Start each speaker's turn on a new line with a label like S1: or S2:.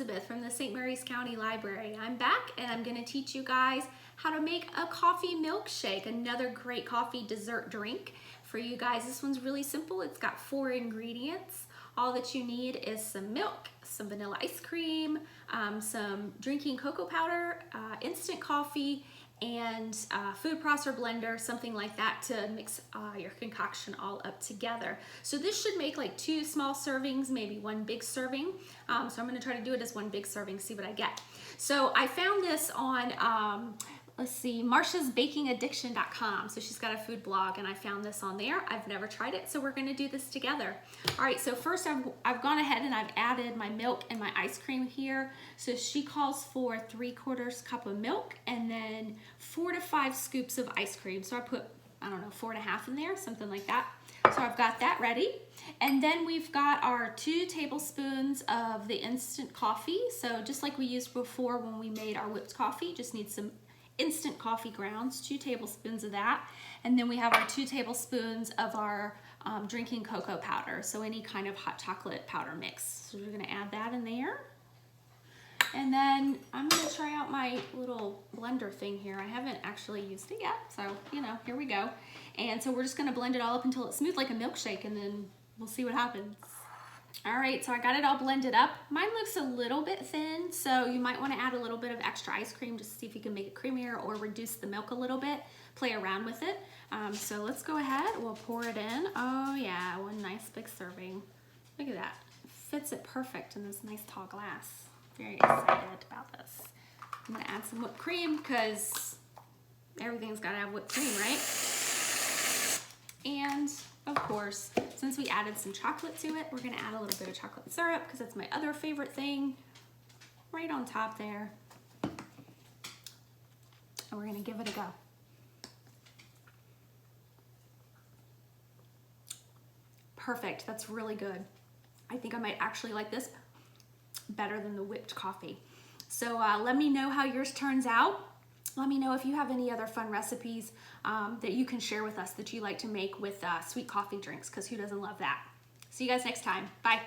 S1: Elizabeth from the St. Mary's County Library. I'm back and I'm going to teach you guys how to make a coffee milkshake, another great coffee dessert drink for you guys. This one's really simple. It's got 4 ingredients. All that you need is some milk, some vanilla ice cream, some drinking cocoa powder, instant coffee, and food processor blender, something like that to mix your concoction all up together. So this should make like 2 small servings, maybe 1 big serving. So I'm gonna try to do it as 1 big serving, see what I get. So I found this on, let's see, marciasbakingaddiction.com. So she's got a food blog and I found this on there. I've never tried it, so we're gonna do this together. All right, so first I've gone ahead and I've added my milk and my ice cream here. So she calls for 3/4 cup of milk and then 4 to 5 scoops of ice cream. So I put, I don't know, 4.5 in there, something like that. So I've got that ready. And then we've got our 2 tablespoons of the instant coffee. So just like we used before when we made our whipped coffee, just need some instant coffee grounds, 2 tablespoons of that. And then we have our 2 tablespoons of our drinking cocoa powder. So any kind of hot chocolate powder mix. So we're gonna add that in there. And then I'm gonna try out my little blender thing here. I haven't actually used it yet, so you know, here we go. And so we're just gonna blend it all up until it's smooth like a milkshake, and then we'll see what happens. All right, so I got it all blended up. Mine looks a little bit thin, so you might want to add a little bit of extra ice cream just to see if you can make it creamier or reduce the milk a little bit. Play around with it. So let's go ahead, we'll pour it in. Oh yeah, 1 nice big serving. Look at that, fits it perfect in this nice tall glass. Very excited about this. I'm gonna add some whipped cream because everything's gotta have whipped cream, right? And of course, since we added some chocolate to it, we're gonna add a little bit of chocolate syrup because that's my other favorite thing, right on top there. And we're gonna give it a go. Perfect, that's really good. I think I might actually like this better than the whipped coffee. So let me know how yours turns out. Let me know if you have any other fun recipes that you can share with us that you like to make with sweet coffee drinks, because who doesn't love that? See you guys next time. Bye.